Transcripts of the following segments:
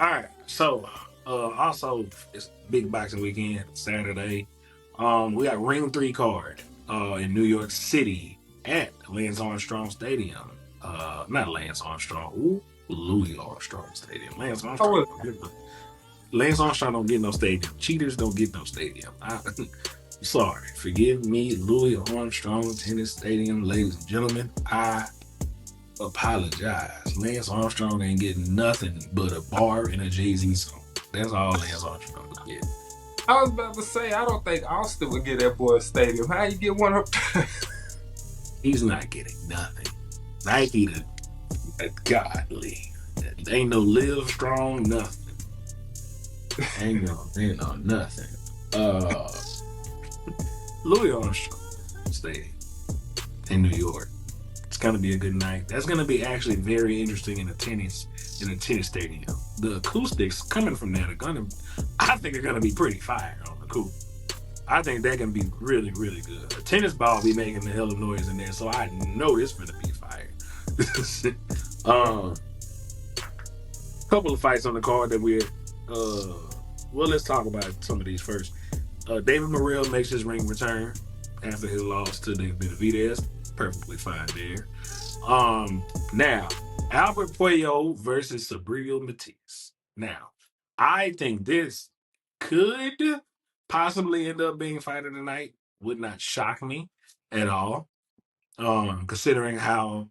All right. So, also it's big boxing weekend Saturday. We got Ring 3 card in New York City at Lance Armstrong Stadium. Not Lance Armstrong. Ooh, Louis Armstrong Stadium. I was Lance Armstrong don't get no stadium. Cheaters don't get no stadium. Sorry. Forgive me, Louis Armstrong Tennis Stadium, ladies and gentlemen. I apologize. Lance Armstrong ain't getting nothing but a bar and a Jay-Z song. That's all Lance Armstrong would get. I was about to say I don't think Austin would get that boy a stadium. How you get one of He's not getting nothing. Nike, godly. Ain't no live strong, nothing. Ain't no nothing. Uh, Louis Armstrong stayed in New York. It's gonna be a good night. That's gonna be actually very interesting in a tennis stadium. The acoustics coming from that are gonna, I think, are gonna be pretty fire on the cool. I think that can be really, really good. A tennis ball be making the hell of noise in there, so I know this gonna be fire. um, couple of fights on the card that we're. Uh, well, let's talk about some of these first. David Morrell makes his ring return after his loss to David Benavidez. Perfectly fine there. Now, Albert Puello versus Subriel Matías. Now, I think this could possibly end up being fight of the night. Would not shock me at all. Considering how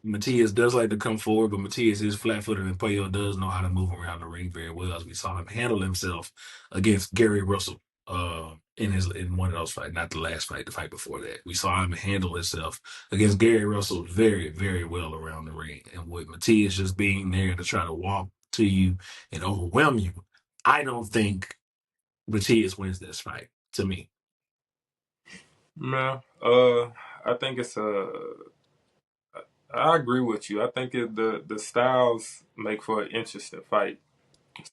Matias does like to come forward, but Matias is flat-footed, and Puello does know how to move around the ring very well, as we saw him handle himself against Gary Russell in one of those fights, not the last fight, the fight before that. We saw him handle himself against Gary Russell very, very well around the ring. And with Matias just being there to try to walk to you and overwhelm you, I don't think Matias wins this fight, to me. Man, I think it's a. I agree with you. I think the styles make for an interesting fight.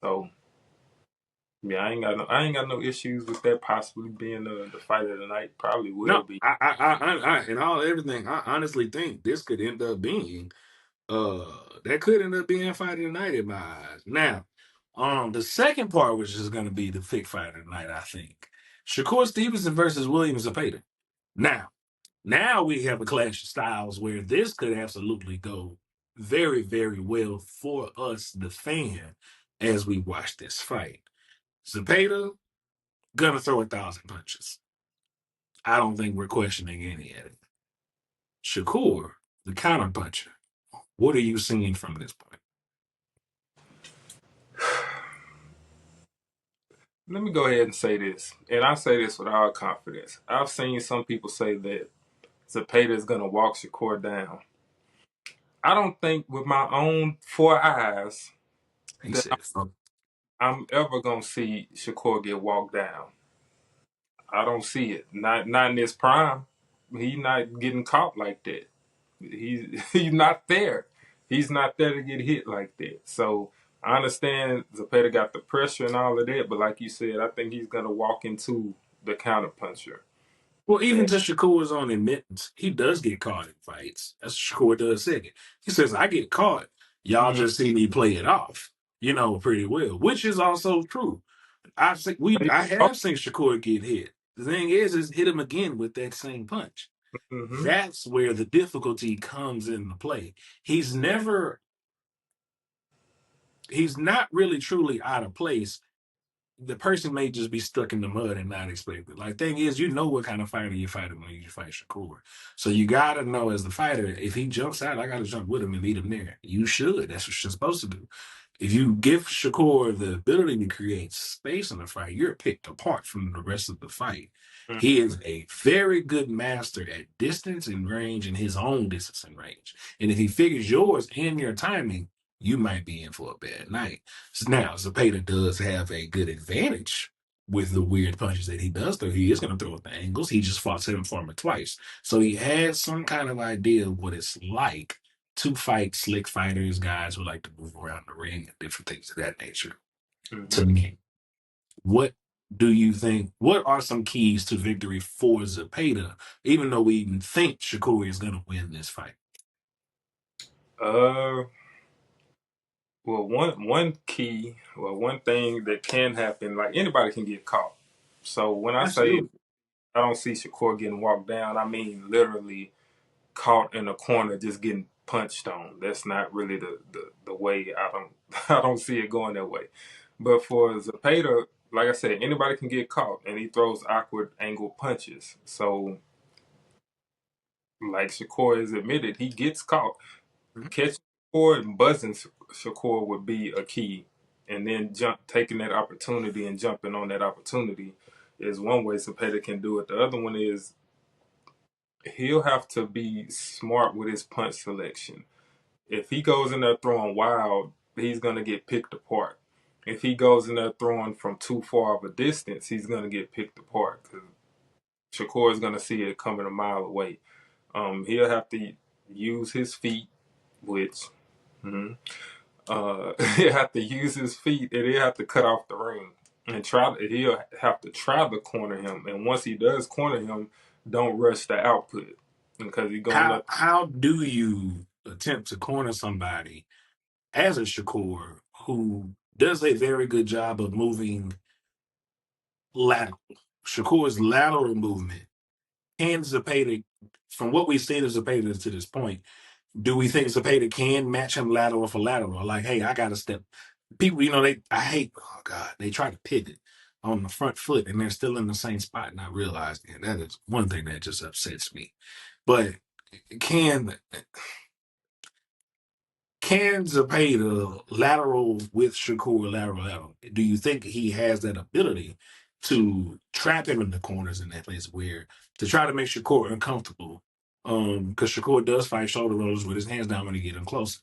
So yeah, I ain't got no issues with that possibly being the fight of the night. Probably will No, be. in all everything, I honestly think this could end up being uh that could end up being fight of the night in my eyes. Now, the second part, which is going to be the pick fight of the night, I think. Shakur Stevenson versus William Zepeda. Now, now we have a clash of styles where this could absolutely go very, very well for us, the fan, as we watch this fight. Zepeda gonna throw 1,000 punches. I don't think we're questioning any of it. Shakur, the counter puncher. What are you seeing from this point? Let me go ahead and say this, and I say this with all confidence. I've seen some people say that Zepeda is gonna walk Shakur down. I don't think with my own four eyes He that said, fuck. I'm ever gonna see Shakur get walked down. I don't see it. Not in his prime. He's not getting caught like that. He's not there. He's not there to get hit like that. So I understand Zepeda got the pressure and all of that, but like you said, I think he's gonna walk into the counter puncher. Well, even And to Shakur's own admittance, he does get caught in fights. That's what Shakur does say. He says, I get caught. Y'all mhm. just see me play it off, pretty well, which is also true. I have seen Shakur get hit. The thing is hit him again with that same punch. Mhm. That's where the difficulty comes into play. He's never, he's not really truly out of place. The person may just be stuck in the mud and not expect it. Like, thing is, what kind of fighter you're fighting when you fight Shakur. So you gotta know as the fighter, if he jumps out, I gotta jump with him and lead him there. You should. That's what you're supposed to do. If you give Shakur the ability to create space in the fight, you're picked apart from the rest of the fight. He is a very good master at distance and range and his own distance and range. And if he figures yours and your timing, you might be in for a bad night. Now, Zepeda does have a good advantage with the weird punches that he does throw. He is going to throw at the angles. He just fought him for him twice. So he has some kind of idea of what it's like to fight slick fighters, guys who like to move around the ring and different things of that nature. To Mhm. me, what do you think? What are some keys to victory for Zepeda, even though we think Shakur is going to win this fight? Uh, Well, one thing that can happen, like anybody can get caught. So when I say Absolutely. I don't see Shakur getting walked down, I mean literally caught in a corner just getting punched on. That's not really the way. I don't I don't see it going that way. But for Zepeda, like I said, anybody can get caught, and he throws awkward angle punches. So, like Shakur has admitted, he gets caught. Mhm. Catching Shakur and buzzing Shakur would be a key, and then taking that opportunity and jumping on that opportunity is one way Zepeda can do it. The other one is he'll have to be smart with his punch selection. If he goes in there throwing wild, he's going to get picked apart. If he goes in there throwing from too far of a distance, he's going to get picked apart because Shakur is going to see it coming a mile away. He'll have to use his feet, which he'll have to use his feet, and he'll have to cut off the ring and try. He'll have to try to corner him, and once he does corner him, don't rush the output because he's going up. How do you attempt to corner somebody as a Shakur who does a very good job of moving lateral? Shakur's lateral movement can Zepeda, from what we've seen of Zepeda to this point, do we think Zepeda can match him lateral for lateral? Like, hey, I got to step. People, I hate, oh God, they try to pivot on the front foot and they're still in the same spot. And I realize that is one thing that just upsets me. But can can Zepeda lateral with Shakur lateral? Do you think he has that ability to trap him in the corners in that place where to try to make Shakur uncomfortable? Because Shakur does fight shoulder rollers with his hands down when he get him closer.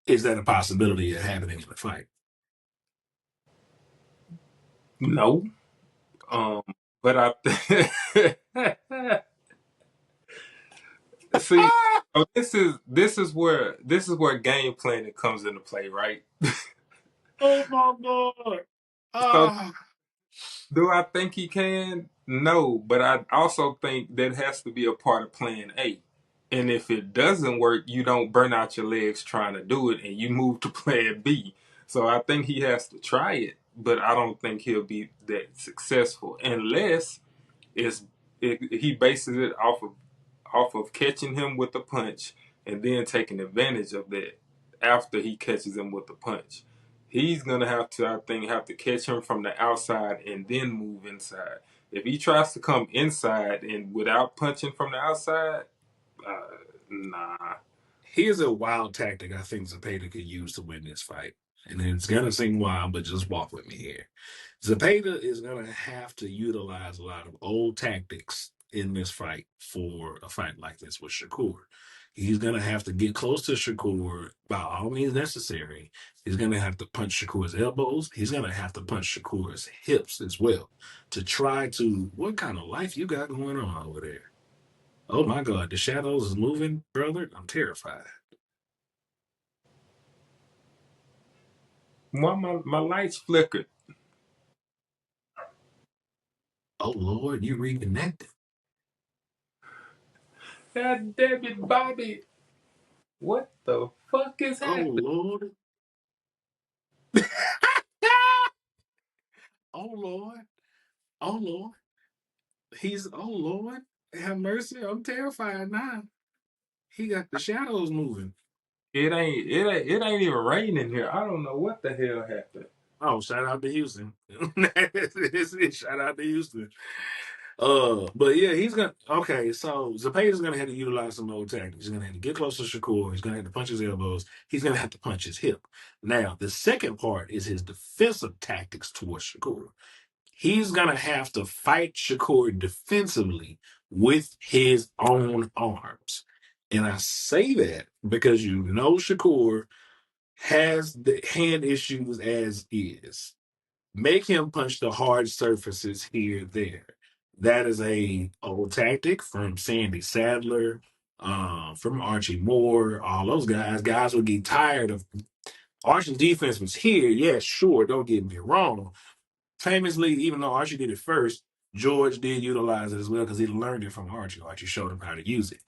Is that a possibility of happening in the fight? No, um, but I see. So this is where game planning comes into play, right? Oh my God. So Ah, do I think he can? No, but I also think that has to be a part of plan A. And if it doesn't work, you don't burn out your legs trying to do it and you move to plan B. So I think he has to try it, but I don't think he'll be that successful unless it's he bases it off of catching him with a punch and then taking advantage of that after he catches him with the punch. He's gonna have to, I think, have to catch him from the outside and then move inside. If he tries to come inside and without punching from the outside, uh, nah. here's a wild tactic I think Zepeda could use to win this fight. And it's gonna seem wild, but just walk with me here. Zepeda is gonna have to utilize a lot of old tactics in this fight for a fight like this with Shakur. He's gonna have to get close to Shakur by all means necessary. He's gonna have to punch Shakur's elbows. He's gonna have to punch Shakur's hips as well to try to what kind of life you got going on over there? Oh my God, the shadows is moving, brother. I'm terrified. Why my lights flickered? Oh Lord, you reconnected. God damn it, Bobby! What the fuck is Oh happening? Lord. Oh Lord. Oh Lord. Oh Lord. Have mercy. I'm terrified now. He got the shadows moving. It ain't even raining here. I don't know what the hell happened. Oh, shout out to Houston. Shout out to Houston. But yeah, he's gonna okay, so Zepeda's gonna have to utilize some old tactics. He's gonna have to get close to Shakur, he's gonna have to punch his elbows, he's gonna have to punch his hip. Now, the second part is his defensive tactics towards Shakur. He's gonna have to fight Shakur defensively with his own arms. And I say that because Shakur has the hand issues as is. Make him punch the hard surfaces here, there. That is a old tactic from Sandy Sadler, from Archie Moore, all those guys. Guys would get tired of Archie's defense was here. Yeah, sure, don't get me wrong. Famously, even though Archie did it first, George did utilize it as well because he learned it from Archie. Archie showed him how to use it.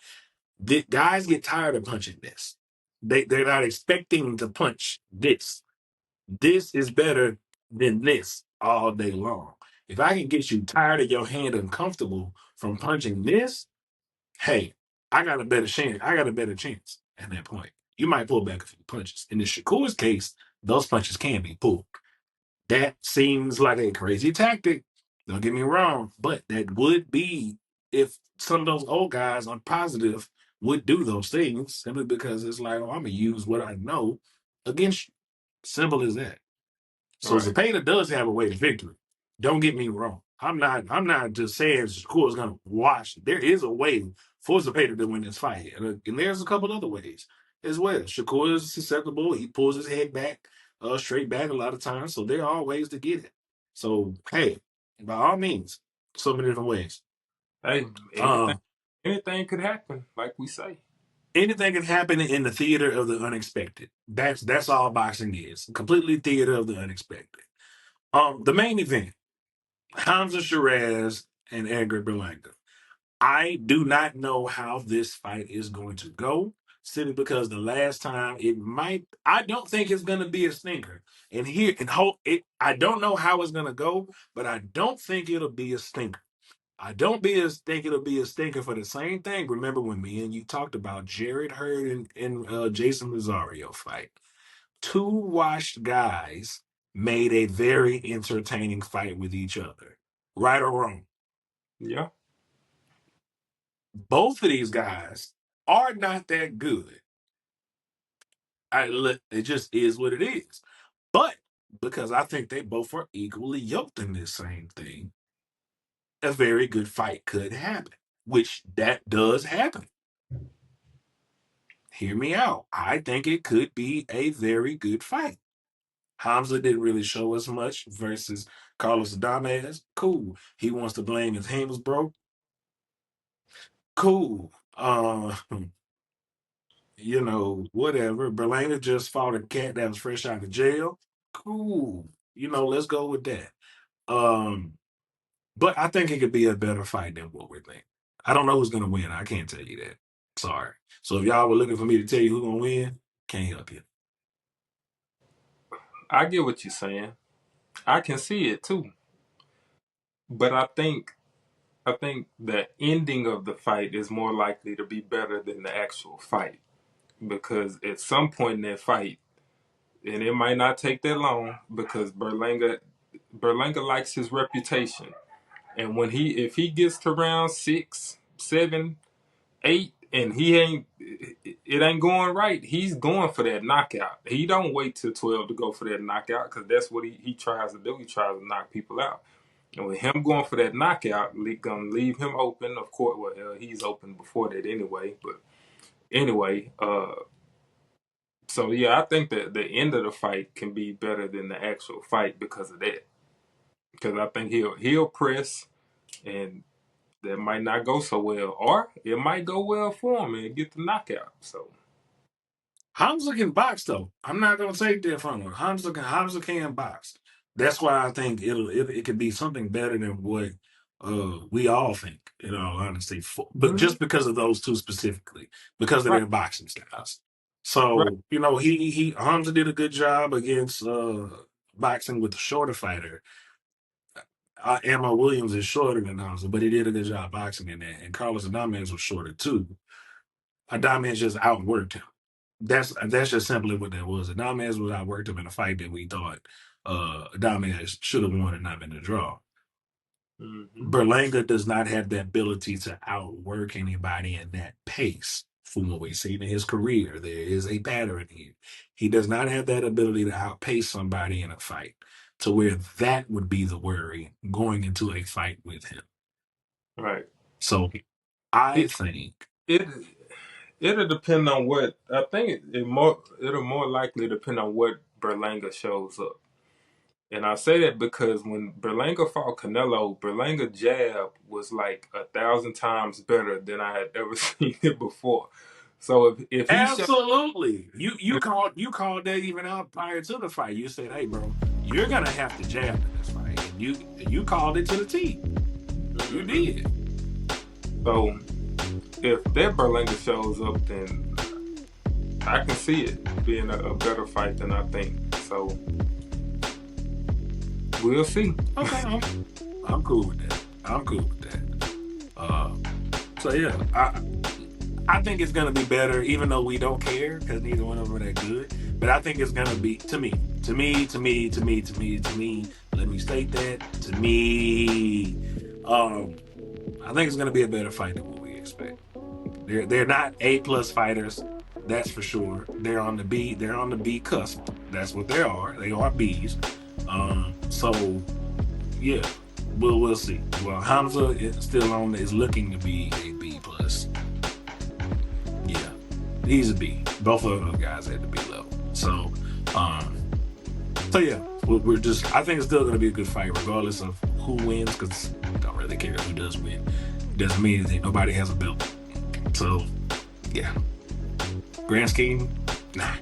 The guys get tired of punching this. They're not expecting to punch this. this is better than this all day long. If I can get you tired of your hand uncomfortable from punching this, hey, I got a better chance. I got a better chance at that point. You might pull back a few punches. In the Shakur's case, those punches can be pulled. That seems like a crazy tactic. Don't get me wrong, but that would be if some of those old guys on positive would do those things simply because it's like, oh, I'm gonna use what I know against you. Simple as that. So Right. Zepeda does have a way to victory. Don't get me wrong. I'm not just saying Shakur is gonna watch. There is a way for Zepeda to win this fight. And there's a couple other ways as well. Shakur is susceptible. He pulls his head back, straight back a lot of times. So there are ways to get it. So hey, by all means, so many different ways. Hey, Uh, anything could happen, like we say. Anything can happen in the theater of the unexpected. That's all boxing is. Completely theater of the unexpected. The main event. Hamza Sheeraz and Edgar Berlanga. I do not know how this fight is going to go, simply because the last time it might. I don't think it's going to be a stinker. And here and hope it. I don't know how it's going to go, but I don't think it'll be a stinker. I don't think it'll be a stinker for the same thing. Remember when me and you talked about Jared Hurd and Jason Rosario fight? Two washed guys made a very entertaining fight with each other. Right or wrong? Yeah. Both of these guys are not that good. It just is what it is. But because I think they both are equally yoked in this same thing, a very good fight could happen, which that does happen. Hear me out. I think it could be a very good fight. Hamza didn't really show us much versus Carlos Adames. Cool. He wants to blame his hand was broke. Cool. Whatever. Berlanga just fought a cat that was fresh out of jail. Cool. Let's go with that. Um, but I think it could be a better fight than what we're thinking. I don't know who's gonna win. I can't tell you that. Sorry. So if y'all were looking for me to tell you who's gonna win, can't help you. I get what you're saying. I can see it too. But I think the ending of the fight is more likely to be better than the actual fight. Because at some point in that fight, and it might not take that long, because Berlanga likes his reputation. And if he gets to round 6, 7, 8, and it ain't going right, he's going for that knockout. He don't wait till 12 to go for that knockout, because that's what he tries to do. He tries to knock people out. And with him going for that knockout, gonna leave him open. Of course, well, he's open before that anyway. But anyway, so yeah, I think that the end of the fight can be better than the actual fight because of that. Because I think he'll press, and that might not go so well, or it might go well for him and get the knockout. So Hamza can box though. I'm not gonna take that from him. Hamza can box. That's why I think it could be something better than what we all think, in all honesty. But mhm. just because of those two specifically, because of Right, their boxing styles. right, So, he Hamza did a good job against boxing with the shorter fighter. Emma Williams is shorter than Hamza, but he did a good job boxing in that. And Carlos Adames was shorter too. Adames just outworked him. That's just simply what that was. Adames was outworked him in a fight that we thought Adames should have won and not been a draw. hmm Berlanga does not have the ability to outwork anybody in that pace. From what we've seen in his career, there is a pattern here. He does not have that ability to outpace somebody in a fight to where that would be the worry going into a fight with him. right. So I It think it it'll depend on what I think. It'll more likely depend on what Berlanga shows up. And I say that because when Berlanga fought Canelo, Berlanga jab was like 1,000 times better than I had ever seen it before. So if he showed, absolutely. You called that even out prior to the fight. You said, "Hey, bro, you're gonna have to jab in this fight," and you called it to the T. You Mhm. did. So if that Berlanga shows up, then I can see it being a better fight than I think. So We'll see. Okay, I'm cool with that. I'm cool with that. So yeah, I think it's gonna be better, even though we don't care because neither one of them are that good. But I think it's gonna be to me. Let me state that to me. I think it's gonna be a better fight than what we expect. They're not A+ fighters, that's for sure. They're on the B cusp. That's what they are. They are Bs. So yeah, we'll see. Well, Hamza is looking to be a B+. Yeah, he's a B. Both of those guys at the B level. So yeah, I think it's still going to be a good fight regardless of who wins, because I don't really care who does win. Doesn't mean anything. Nobody has a belt. So yeah, grand scheme, nah.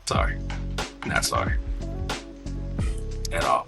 Sorry, not sorry at all.